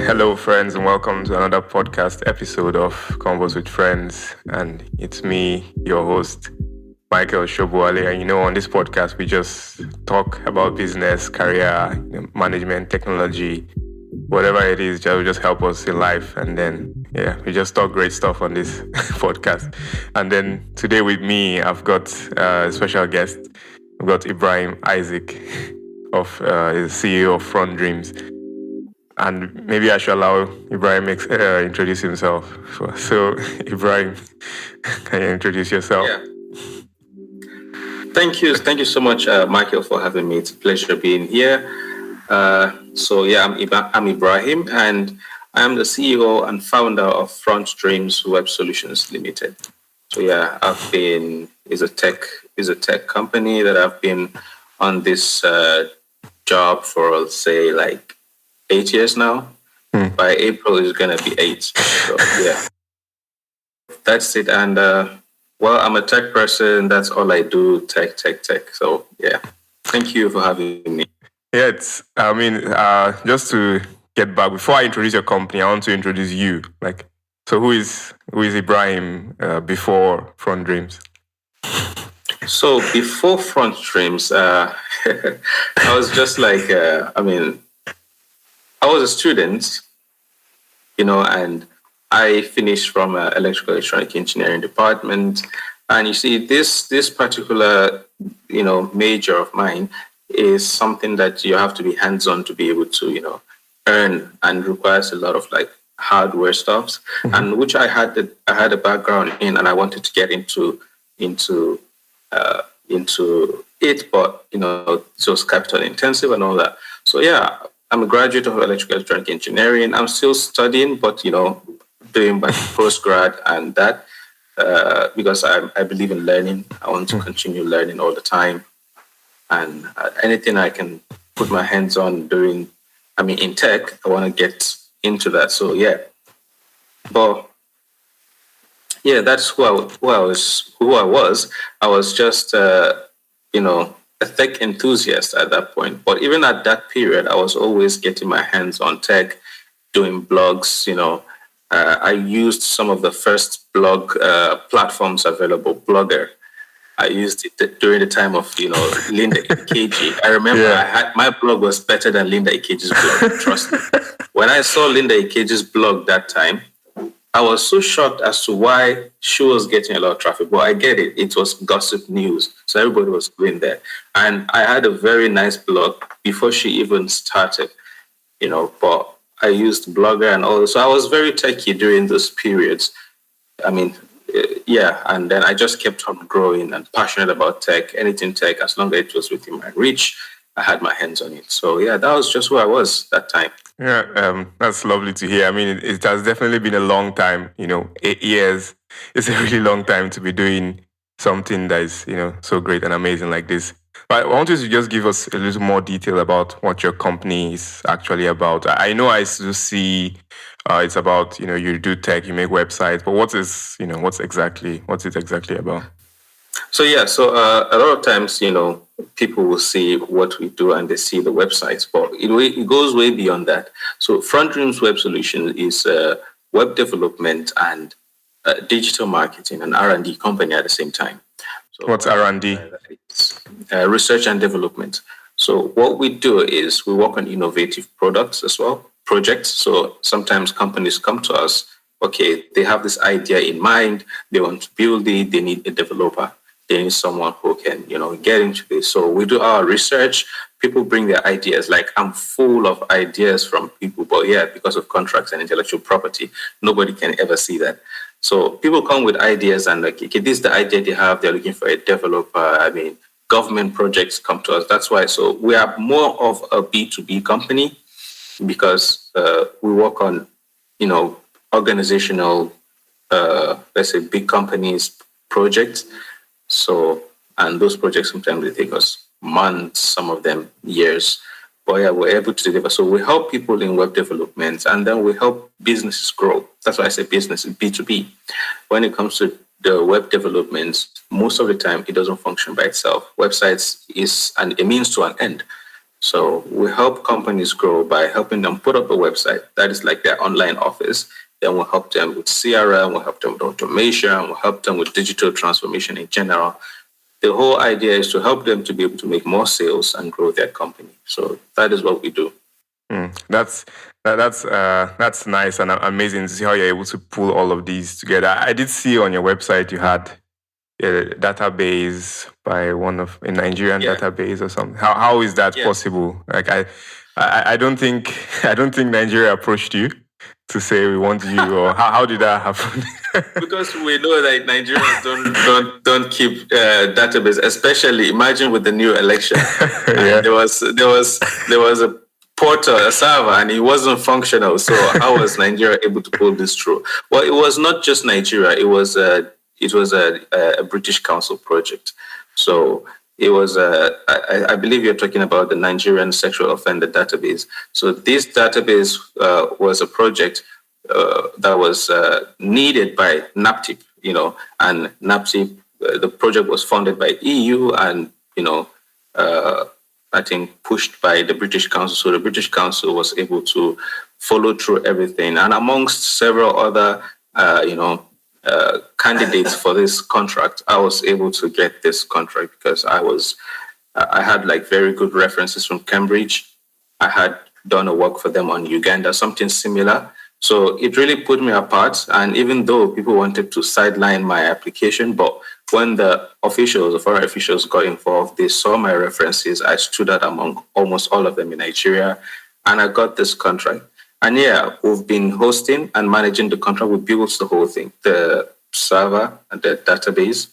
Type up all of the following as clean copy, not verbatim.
Hello, friends, and welcome to another podcast episode of Convos with Friends. And it's me, your host, Michael Shobuale. And on this podcast, we just talk about business, career, management, technology, whatever it is, just help us in life. And then, we just talk great stuff on this podcast. And then today with me, I've got a special guest. I've got Ibrahim Isaac, is CEO of Frontdreams. And maybe I should allow Ibrahim introduce himself. So, Ibrahim, can you introduce yourself? Yeah. Thank you so much, Michael, for having me. It's a pleasure being here. I'm Ibrahim, and I'm the CEO and founder of Frontdreams Web Solutions Limited. So I've been is a tech company that I've been on this job for, I'll say, like 8 years now. By April is gonna be 8. So that's it. And I'm a tech person. That's all I do. Tech. So thank you for having me. Yeah, just to get back before I introduce your company, I want to introduce you. So who is Ibrahim before Frontdreams? So before Frontdreams, I was just like I was a student, and I finished from electrical electronic engineering department. And you see, this particular, major of mine is something that you have to be hands-on to be able to, earn, and requires a lot of hardware stuffs, and which I had a background in, and I wanted to get into it, but it was capital intensive and all that. So I'm a graduate of electrical electronic engineering. I'm still studying, but doing my postgrad and that because I believe in learning. I want to continue learning all the time, and anything I can put my hands on doing. In tech, I want to get into that. So that's who I was. I was just a tech enthusiast at that point. But even at that period, I was always getting my hands on tech, doing blogs. I used some of the first blog platforms available, Blogger. I used it during the time of, Linda Ikeji. I remember my blog was better than Linda Ikeji's blog, trust me. When I saw Linda Ikeji's blog that time, I was so shocked as to why she was getting a lot of traffic. But I get it. It was gossip news. So everybody was going there. And I had a very nice blog before she even started, but I used Blogger and all this. So I was very techy during those periods. And then I just kept on growing and passionate about tech, anything tech, as long as it was within my reach, I had my hands on it. So that was just who I was that time. That's lovely to hear. It has definitely been a long time. 8 years is a really long time to be doing something that is, so great and amazing like this. But I want you to just give us a little more detail about what your company is actually about. I know I still see it's about, you do tech, you make websites, but what's it exactly about? So a lot of times, people will see what we do and they see the websites, but it goes way beyond that. So Frontdreams Web Solution is web development and digital marketing and R&D company at the same time. So what's R&D? Research and development. So what we do is we work on innovative products as well, projects. So sometimes companies come to us, okay, they have this idea in mind, they want to build it, they need a developer. They need someone who can, get into this. So we do our research. People bring their ideas. I'm full of ideas from people, but because of contracts and intellectual property, nobody can ever see that. So people come with ideas and okay, this is the idea they have. They're looking for a developer. Government projects come to us. That's why. So we are more of a B2B company because we work on, organizational, let's say big companies projects. So, and those projects sometimes they take us months, some of them years. But we're able to deliver. So we help people in web development, and then we help businesses grow. That's why I say business is B2B. When it comes to the web development, most of the time it doesn't function by itself. Websites is a means to an end. So we help companies grow by helping them put up a website that is like their online office. Then we'll help them with CRM, we'll help them with automation, we'll help them with digital transformation in general. The whole idea is to help them to be able to make more sales and grow their company. So that is what we do. That's nice and amazing to see how you're able to pull all of these together. I did see on your website you had a database by one of a Nigerian database or something. How is that possible? Like I don't think Nigeria approached you to say we want you, or how did that happen? Because we know that Nigerians don't keep database, especially imagine with the new election. There was a portal, a server, and it wasn't functional. So how was Nigeria able to pull this through? Well, it was not just Nigeria. It was a British Council project. So it was I believe you're talking about the Nigerian Sexual Offender Database. So this database was a project that was needed by NAPTIP, and NAPTIP, the project was funded by EU and, I think pushed by the British Council. So the British Council was able to follow through everything. And amongst several other, candidates for this contract, I was able to get this contract because I had like very good references from Cambridge. I had done a work for them on Uganda, something similar. So it really put me apart. And even though people wanted to sideline my application, but when the foreign officials got involved, they saw my references. I stood out among almost all of them in Nigeria, and I got this contract. And we've been hosting and managing the contract. We built the whole thing, the server and the database,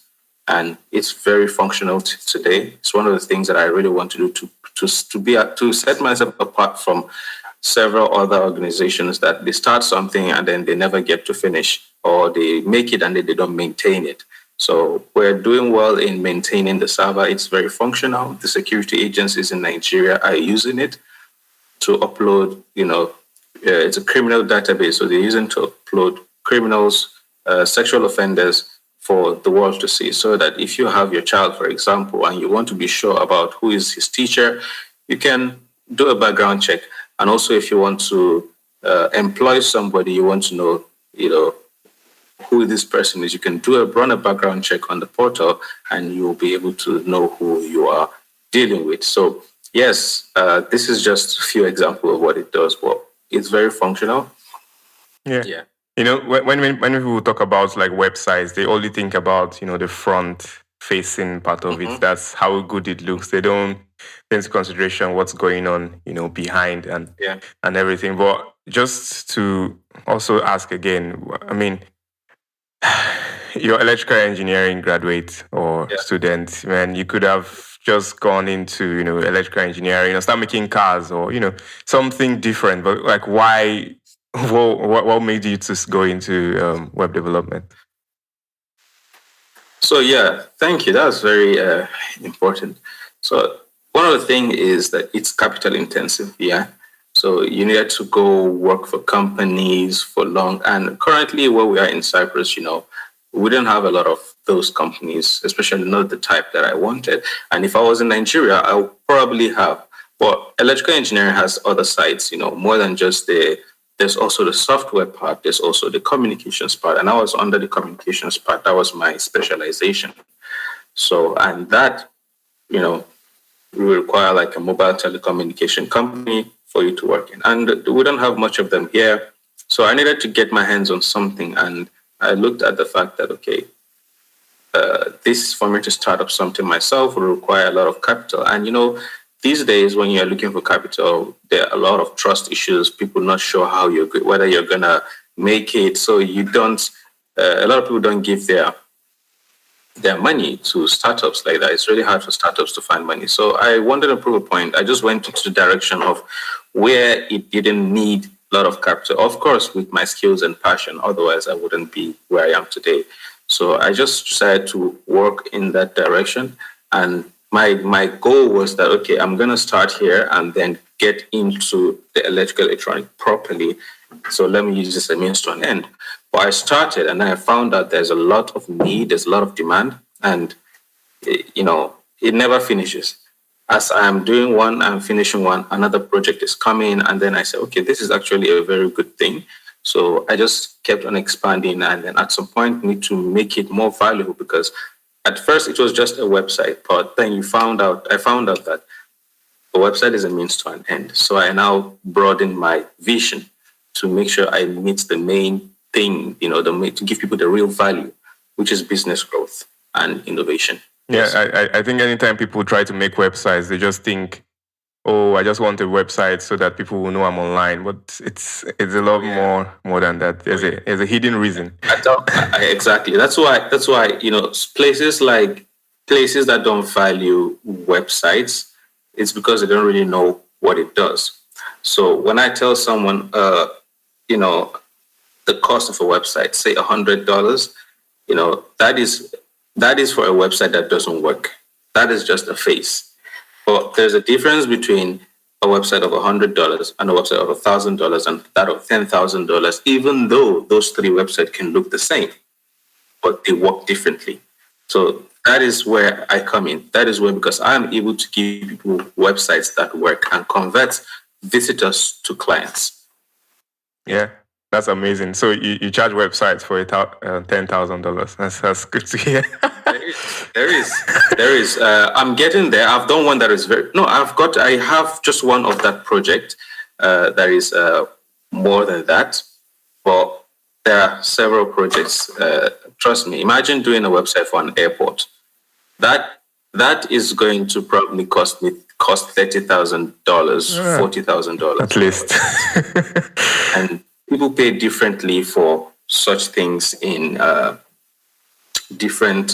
and it's very functional today. It's one of the things that I really want to do to set myself apart from several other organizations that they start something and then they never get to finish, or they make it and then they don't maintain it. So we're doing well in maintaining the server. It's very functional. The security agencies in Nigeria are using it to upload, it's a criminal database. So they're using to upload criminals, sexual offenders for the world to see. So that if you have your child, for example, and you want to be sure about who is his teacher, you can do a background check. And also if you want to employ somebody, you want to know, who this person is, you can run a background check on the portal and you'll be able to know who you are dealing with. So yes, this is just a few examples of what it does. Well, it's very functional. Yeah. When people talk about like websites, they only think about, the front facing part of it. That's how good it looks. They don't take into consideration what's going on, behind and everything. But just to also ask again, I mean, you're electrical engineering graduate or student, man, you could have just gone into, electrical engineering, start making cars or, something different. But like, why, what made you to go into web development? So, thank you. That's very important. So one of the things is that it's capital intensive. Yeah. So you needed to go work for companies for long. And currently where we are in Cyprus, we don't have a lot of those companies, especially not the type that I wanted. And if I was in Nigeria, I would probably have. But electrical engineering has other sides, more than just there's also the software part, there's also the communications part. And I was under the communications part. That was my specialization. So, and that, will require like a mobile telecommunication company for you to work in. And we don't have much of them here. So I needed to get my hands on something. And I looked at the fact that, okay, this for me to start up something myself will require a lot of capital. And, these days when you're looking for capital, there are a lot of trust issues, people not sure whether you're going to make it. So a lot of people don't give their money to startups like that. It's really hard for startups to find money. So I wanted to prove a point. I just went into the direction of where it didn't need a lot of capital. Of course, with my skills and passion, otherwise I wouldn't be where I am today. So I just decided to work in that direction. And my goal was that, okay, I'm going to start here and then get into the electronic properly. So let me use this as a means to an end. But I started and I found that there's a lot of need, there's a lot of demand, and it never finishes. as I'm doing one, I'm finishing one, another project is coming. And then I say, okay, this is actually a very good thing. So I just kept on expanding. And then at some point, need to make it more valuable, because at first it was just a website. But then I found out that a website is a means to an end. So I now broaden my vision to make sure I meet the main thing, to give people the real value, which is business growth and innovation. Yeah, Yes. I think anytime people try to make websites, they just think, oh, I just want a website so that people will know I'm online. But it's a lot more than that. There's a hidden reason. Exactly. That's why places that don't value websites, it's because they don't really know what it does. So when I tell someone, you know, the cost of a website, say $100, that is for a website that doesn't work. That is just a face. But there's a difference between a website of $100 and a website of $1,000 and that of $10,000, even though those three websites can look the same, but they work differently. So that is where I come in. That is where, because I'm able to give people websites that work and convert visitors to clients. Yeah, that's amazing. So you charge websites for $10,000. That's good to hear. There is. I'm getting there. I've done one that is very. No, I have just one of that project. That is more than that, but there are several projects. Trust me. Imagine doing a website for an airport. That is going to probably cost $30,000, $40,000 at least. And people pay differently for such things in different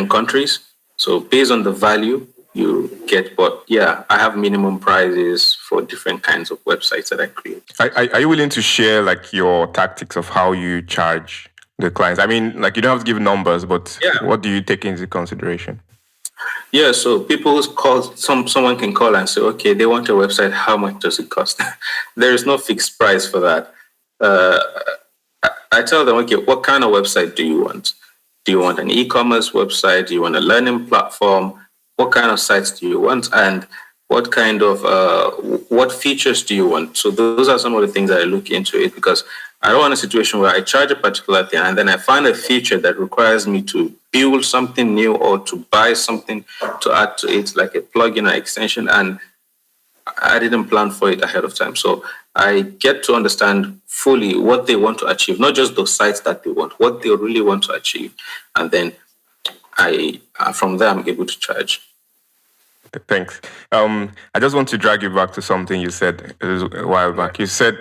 countries. So based on the value you get, but yeah, I have minimum prices for different kinds of websites that I create. Are you willing to share like your tactics of how you charge the clients? I mean, like you don't have to give numbers, but what do you take into consideration? Yeah, so people call, someone can call and say, okay, they want a website. How much does it cost? There is no fixed price for that. I tell them, okay, what kind of website do you want? Do you want an e-commerce website? Do you want a learning platform? What kind of sites do you want? And what kind of what features do you want? So those are some of the things that I look into it, because I don't want a situation where I charge a particular thing and then I find a feature that requires me to build something new or to buy something to add to it, like a plugin or extension, and I didn't plan for it ahead of time. So I get to understand fully what they want to achieve, not just those sites that they want, what they really want to achieve. And then from there, I'm able to charge. Thanks. I just want to drag you back to something you said a while back. You said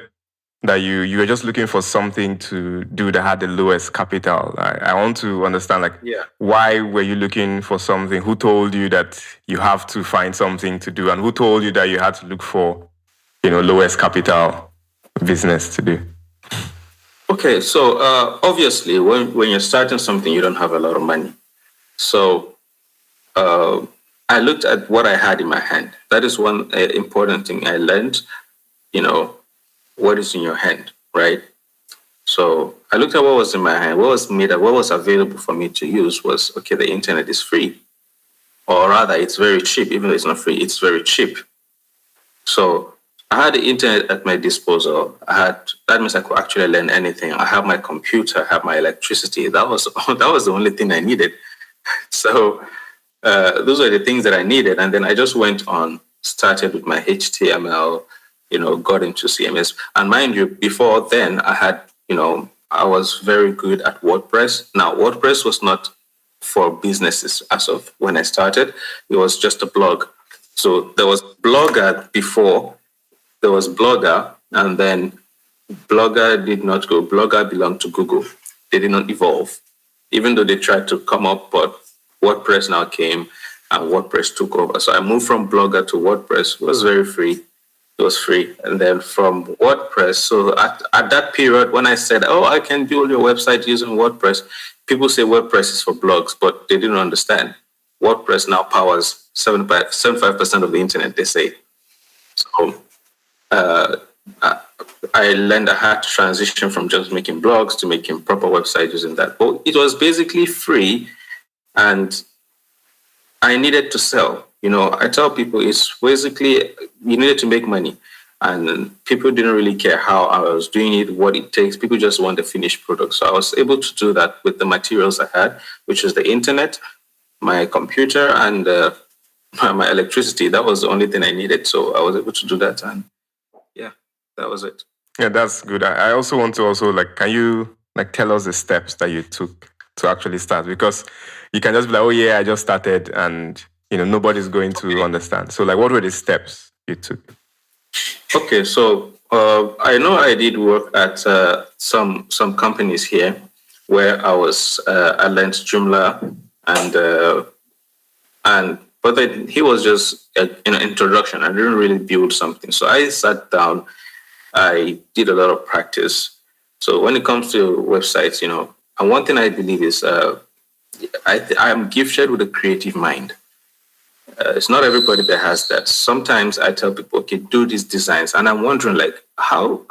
that you were just looking for something to do that had the lowest capital. I want to understand, like, why were you looking for something? Who told you that you have to find something to do, and who told you that you had to look for, lowest capital business to do? Okay, so obviously, when you're starting something, you don't have a lot of money. So I looked at what I had in my hand. That is one important thing I learned. What is in your hand, right? So I looked at what was in my hand, what was available for me to use was, okay, the internet is free, or rather it's very cheap. Even though it's not free, it's very cheap. So I had the internet at my disposal. That means I could actually learn anything. I have my computer, I have my electricity. That was the only thing I needed. So those are the things that I needed. And then I just went on, started with my HTML, got into CMS. And mind you, before then I was very good at WordPress. Now, WordPress was not for businesses as of when I started. It was just a blog. So there was Blogger before, there was Blogger, and then Blogger did not go. Blogger belonged to Google. They did not evolve, even though they tried to come up, but WordPress now came and WordPress took over. So I moved from Blogger to WordPress. It was very free. It was free. And then from WordPress, so at that period, when I said, I can build your website using WordPress, people say WordPress is for blogs, but they didn't understand. WordPress now powers 75% of the internet, they say. So I learned I had to transition from just making blogs to making proper websites using that. But it was basically free. And I needed to sell. I tell people it's basically you needed to make money. And people didn't really care how I was doing it, what it takes. People just want the finished product. So I was able to do that with the materials I had, which is the internet, my computer, and my electricity. That was the only thing I needed. So I was able to do that. And yeah, that was it. Yeah, that's good. I also want to also like, can you like tell us the steps that you took to actually start? Because you can just be like, oh yeah, I just started, and nobody's going to understand. So like, what were the steps you took? Okay, so I know I did work at some companies here where I learned Joomla and but then he was just an introduction. I didn't really build something, so I sat down. I did a lot of practice. So when it comes to websites, and one thing I believe is I am gifted with a creative mind. It's not everybody that has that. Sometimes I tell people, okay, do these designs, and I'm wondering, like, how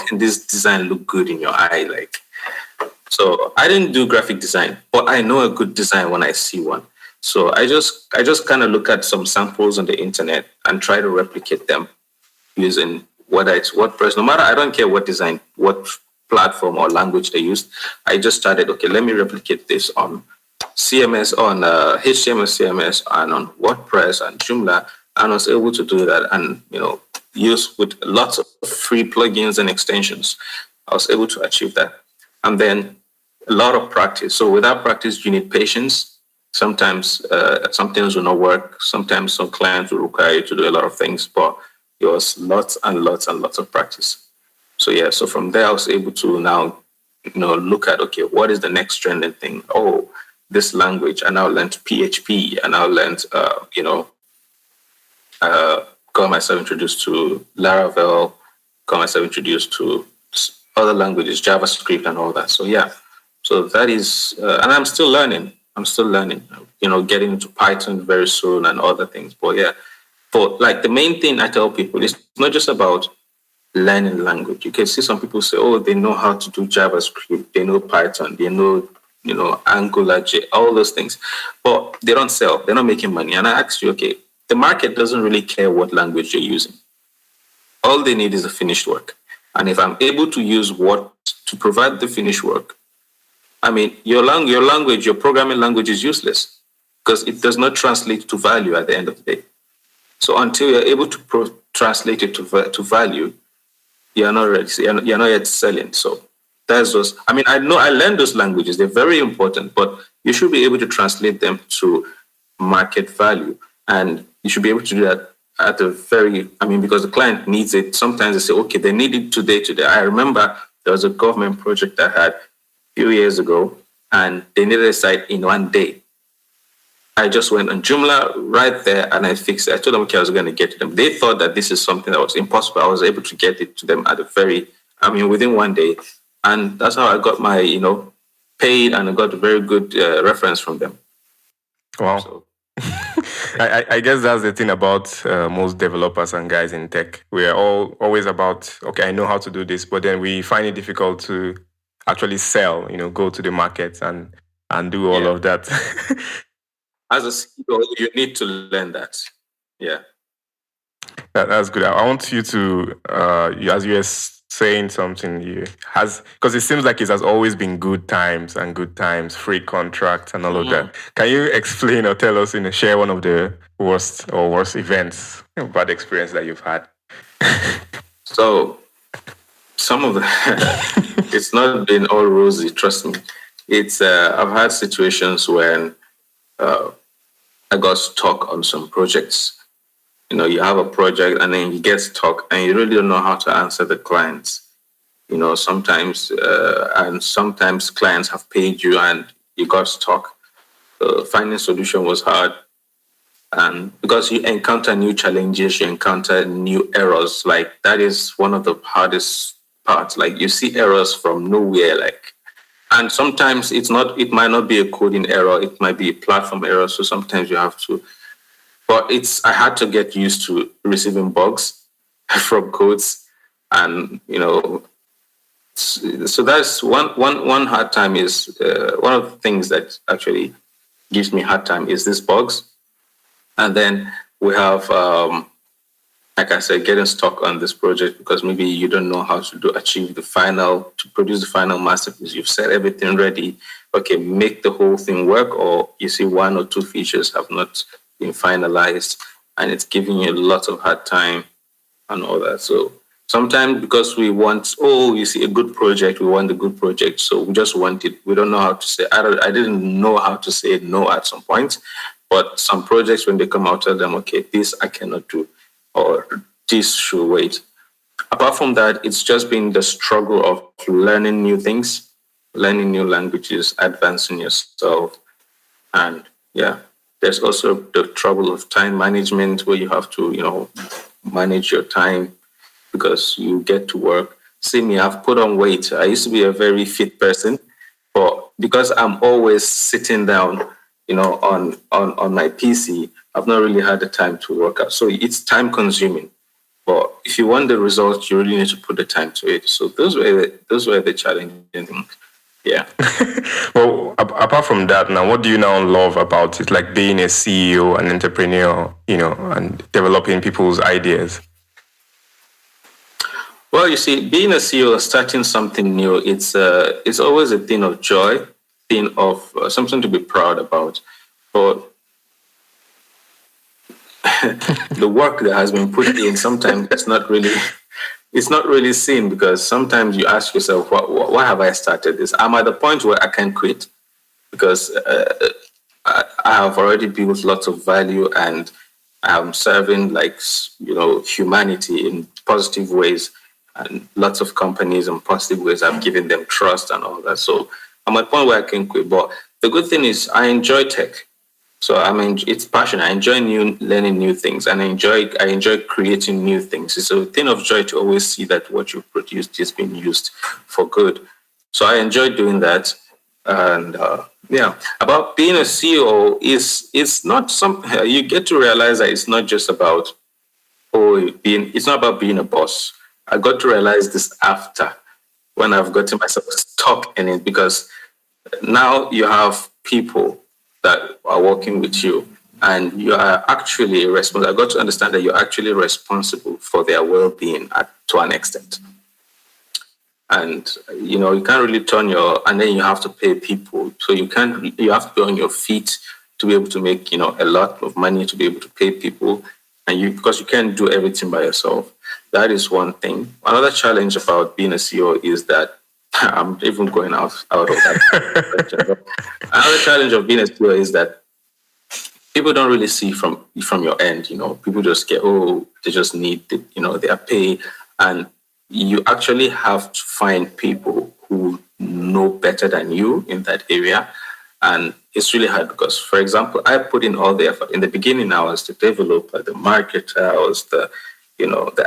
can this design look good in your eye? Like, so I didn't do graphic design, but I know a good design when I see one. So I just kind of look at some samples on the internet and try to replicate them using whether it's WordPress. No matter, I don't care what design, what platform or language they used. I just started, okay, let me replicate this on CMS, on HTML, CMS, and on WordPress and Joomla, and I was able to do that. And use with lots of free plugins and extensions, I was able to achieve that. And then a lot of practice. So without practice, you need patience. Sometimes some things will not work. Sometimes some clients will require you to do a lot of things, but it was lots and lots and lots of practice. So yeah, so from there I was able to now, look at, okay, what is the next trending thing? Oh, this language. I now learned PHP. I now learned, got myself introduced to Laravel, got myself introduced to other languages, JavaScript and all that. So yeah, so that is, and I'm still learning. Getting into Python very soon and other things. But yeah, but like the main thing I tell people is not just about learning language. You can see some people say, oh, they know how to do JavaScript, they know Python, they know, Angular, all those things, but they don't sell. They're not making money. And I asked you, okay, the market doesn't really care what language you're using. All they need is a finished work. And if I'm able to use what to provide the finished work, I mean, your language, your programming language is useless because it does not translate to value at the end of the day. So until you're able to translate it to value, you're not ready. You're not yet selling. So that's just, I mean, I know I learned those languages. They're very important, but you should be able to translate them to market value. And you should be able to do that at a very, because the client needs it. Sometimes they say, okay, they need it today. I remember there was a government project I had a few years ago, and they needed a site in one day. I just went on Joomla right there and I fixed it. I told them, okay, I was going to get to them. They thought that this is something that was impossible. I was able to get it to them within one day. And that's how I got my, paid, and I got a very good reference from them. Wow. So. I guess that's the thing about most developers and guys in tech. We are always about, okay, I know how to do this, but then we find it difficult to actually sell, go to the market and do all of that. As a CEO, you need to learn that. Yeah. That's good. I want you to, as you were saying something, because it seems like it has always been good times, free contracts and all of that. Can you explain or tell us, share one of the worst events, bad experience that you've had? So some of the, it's not been all rosy, trust me. It's, I've had situations when I got stuck on some projects. You have a project and then you get stuck and you really don't know how to answer the clients. Sometimes clients have paid you and you got stuck. Finding solution was hard. And because you encounter new challenges, you encounter new errors. Like that is one of the hardest parts. Like you see errors from nowhere, and sometimes it might not be a coding error, it might be a platform error. So sometimes you have to, but I had to get used to receiving bugs from codes. And, so that's one hard time is one of the things that actually gives me hard time is this bugs. And then we have, like I said, getting stuck on this project because maybe you don't know how to to produce the final masterpiece. You've set everything ready. Okay, make the whole thing work, or you see one or two features have not been finalized and it's giving you a lot of hard time and all that. So sometimes because you see a good project, we want the good project. So we just want it. We don't know how to say, I didn't know how to say no at some point. But some projects, when they come out, tell them, okay, this I cannot do, or this should wait. Apart from that, it's just been the struggle of learning new things, learning new languages, advancing yourself. And yeah, there's also the trouble of time management where you have to, manage your time because you get to work. See me, I've put on weight. I used to be a very fit person, but because I'm always sitting down, on my PC, I've not really had the time to work out. So it's time consuming. But if you want the results, you really need to put the time to it. So those were the challenging things. Yeah. Well, apart from that, now, what do you now love about it? Like being a CEO, an entrepreneur, and developing people's ideas. Well, you see, being a CEO, starting something new, it's always a thing of joy, thing of something to be proud about. But the work that has been put in, sometimes it's not really seen because sometimes you ask yourself, why have I started this? I'm at the point where I can quit because I have already built lots of value and I'm serving humanity in positive ways, and lots of companies in positive ways. I've given them trust and all that. So I'm at a point where I can quit. But the good thing is I enjoy tech. So it's passion. I enjoy learning new things, and I enjoy creating new things. It's a thing of joy to always see that what you've produced is being used for good. So I enjoy doing that. And about being a CEO it's not something you get to realize that it's not just about it's not about being a boss. I got to realize this after when I've gotten myself stuck in it because now you have people that are working with you and you are actually responsible. I got to understand that you're actually responsible for their well-being to an extent. And, you can't really and then you have to pay people. So you have to be on your feet to be able to make, a lot of money to be able to pay people. And because you can't do everything by yourself. That is one thing. Another challenge about being a CEO is that I'm even going out of that. Another challenge of being a CEO is that people don't really see from your end. People just get, they just need their pay, and you actually have to find people who know better than you in that area. And it's really hard because, for example, I put in all the effort. In the beginning, I was the developer, the marketer, I was the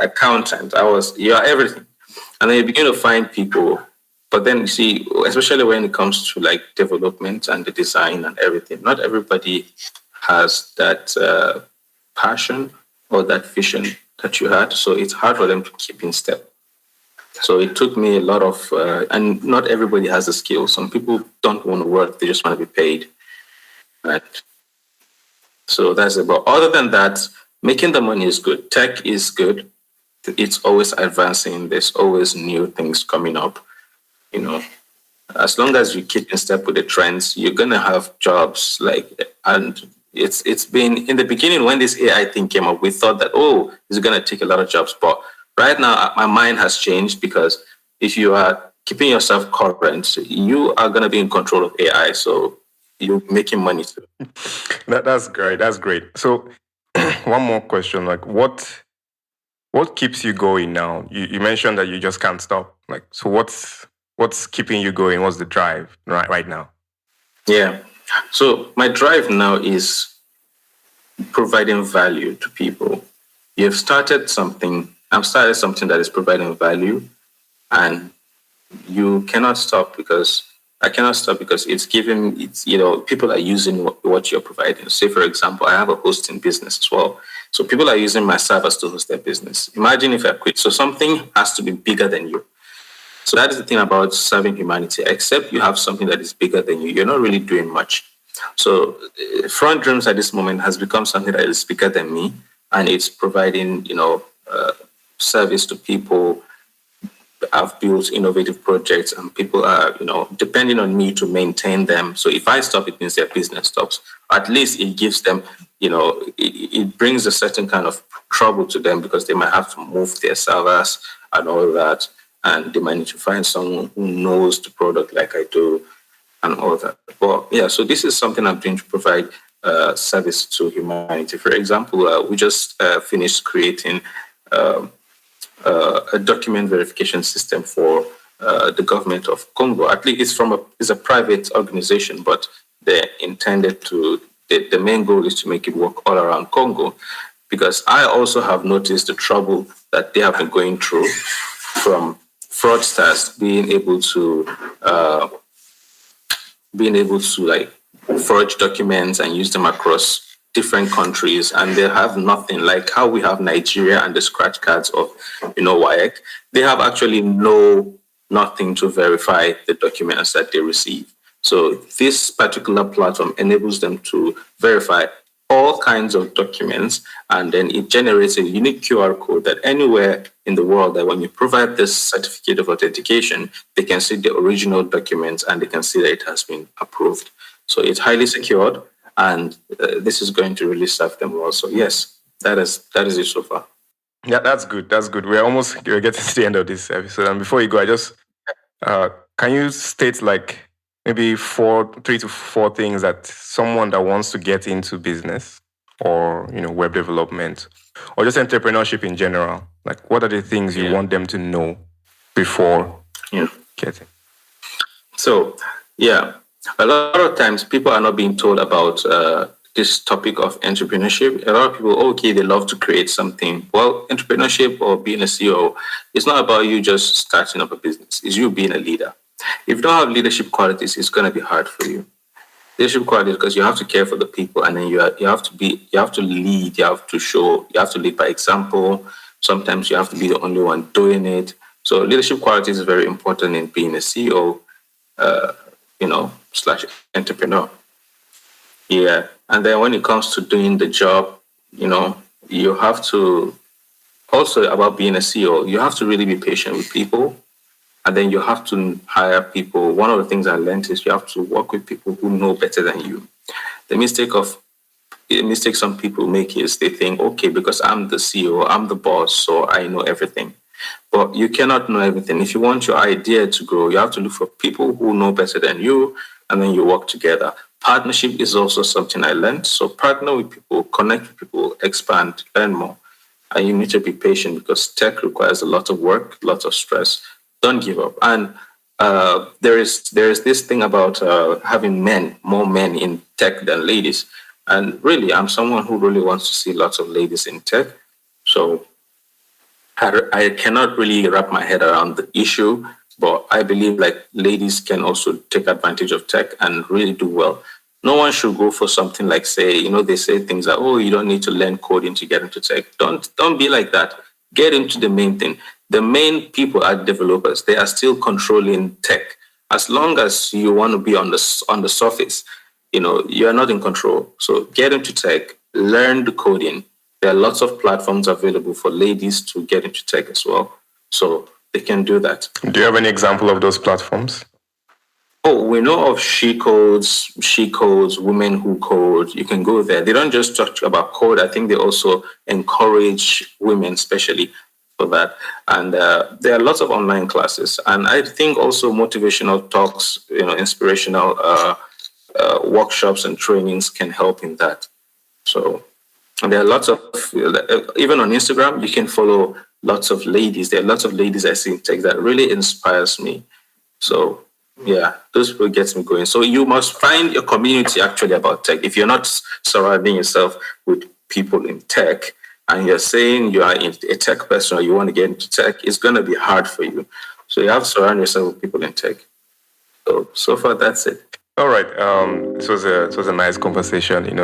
accountant, you're everything. And then you begin to find people. But then you see, especially when it comes to like development and the design and everything, not everybody has that passion or that vision that you had. So it's hard for them to keep in step. So it took me a lot of, and not everybody has the skill. Some people don't want to work, they just want to be paid. Right? So that's about, other than that, making the money is good. Tech is good. It's always advancing. There's always new things coming up. As long as you keep in step with the trends, you're going to have jobs and it's been in the beginning when this AI thing came up, we thought that, it's going to take a lot of jobs. But right now, my mind has changed because if you are keeping yourself current, you are going to be in control of AI. So you're making money too. That's great. That's great. So one more question, like what keeps you going now? You mentioned that you just can't stop. Like, so what's keeping you going? What's the drive right now? Yeah. So my drive now is providing value to people. I've started something that is providing value, and you cannot stop because it's people are using what you're providing. Say, for example, I have a hosting business as well. So people are using my servers to host their business. Imagine if I quit. So something has to be bigger than you. So that is the thing about serving humanity. Except you have something that is bigger than you, you're not really doing much. So Frontdreams at this moment has become something that is bigger than me, and it's providing, service to people. I've built innovative projects, and people are, depending on me to maintain them. So if I stop, it means their business stops. At least it gives them, it brings a certain kind of trouble to them, because they might have to move their servers and all that, and they might need to find someone who knows the product like I do and all that. But yeah, so this is something I'm doing to provide service to humanity. For example, we just finished creating um, a document verification system for the government of Congo. At least it's a private organization, but they're intended to. The main goal is to make it work all around Congo, because I also have noticed the trouble that they have been going through from fraudsters uh, being able to like forge documents and use them across different countries, and they have nothing like how we have Nigeria and the scratch cards of WAEC. They have actually nothing to verify the documents that they receive. So this particular platform enables them to verify all kinds of documents, and then it generates a unique QR code that anywhere in the world, that when you provide this certificate of authentication, they can see the original documents and they can see that it has been approved. So it's highly secured, and this is going to really serve them well. So yes, that is it so far. Yeah, that's good. That's good. We're getting to the end of this episode. And before you go, I just can you state like maybe 3 to 4 things that someone that wants to get into business or web development or just entrepreneurship in general, like what are the things you want them to know before Yeah. getting? So yeah, a lot of times people are not being told about this topic of entrepreneurship. A lot of people, okay, they love to create something. Well, entrepreneurship or being a CEO, it's not about you just starting up a business. It's you being a leader. If you don't have leadership qualities, it's going to be hard for you. Leadership qualities, because you have to care for the people, and then you have to lead, you have to lead by example. Sometimes you have to be the only one doing it. So leadership qualities is very important in being a CEO, slash entrepreneur. Yeah. And then when it comes to doing the job, you have to also, about being a CEO, you have to really be patient with people. And then you have to hire people. One of the things I learned is you have to work with people who know better than you. The mistake some people make is they think, okay, because I'm the CEO, I'm the boss, so I know everything. But you cannot know everything. If you want your idea to grow, you have to look for people who know better than you, and then you work together. Partnership is also something I learned. So partner with people, connect with people, expand, learn more. And you need to be patient, because tech requires a lot of work, lots of stress. Don't give up. And there is this thing about having more men in tech than ladies. And really, I'm someone who really wants to see lots of ladies in tech. So I cannot really wrap my head around the issue, but I believe like ladies can also take advantage of tech and really do well. No one should go for something like, say, they say things like, oh, you don't need to learn coding to get into tech. Don't be like that. Get into the main thing. The main people are developers. They are still controlling tech. As long as you want to be on the surface, you are not in control. So get into tech, learn the coding. There are lots of platforms available for ladies to get into tech as well. So they can do that. Do you have any example of those platforms? Oh, we know of she codes, women who code. You can go there. They don't just talk about code. I think they also encourage women, especially for that. And there are lots of online classes. And I think also motivational talks, inspirational workshops and trainings can help in that. So and there are lots of, even on Instagram, you can follow lots of ladies. There are lots of ladies I see in tech that really inspires me. So yeah, those people gets me going. So you must find your community actually about tech. If you're not surrounding yourself with people in tech, and you're saying you are a tech person or you want to get into tech, it's going to be hard for you. So you have to surround yourself with people in tech. So far, that's it. All right. It was a nice conversation.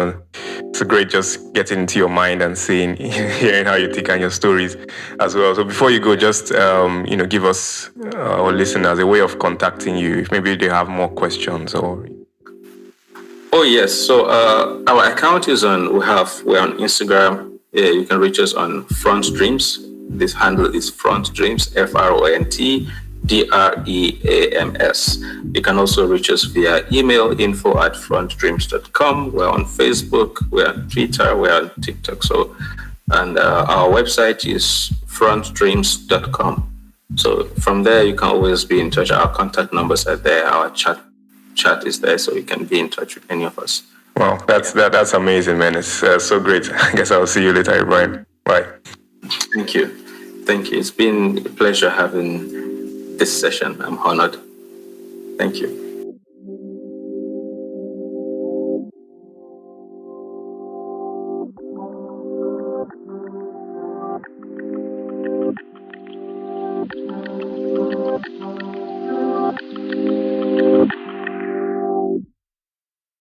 It's great just getting into your mind and hearing how you think and your stories as well. So before you go, just give us our listeners a way of contacting you if maybe they have more questions or. Oh yes. So our account is on. We're on Instagram. Yeah, you can reach us on Front Dreams. This handle is Front Dreams. FRONTDREAMS. You can also reach us via email info@frontdreams.com. We're on Facebook. We're on Twitter. We're on TikTok. So, and our website is frontdreams.com. So from there, you can always be in touch. Our contact numbers are there. Our chat is there, so you can be in touch with any of us. Wow, that's amazing, man. It's so great. I guess I'll see you later, Ibrahim. Bye. Thank you. It's been a pleasure having this session. I'm honored. Thank you.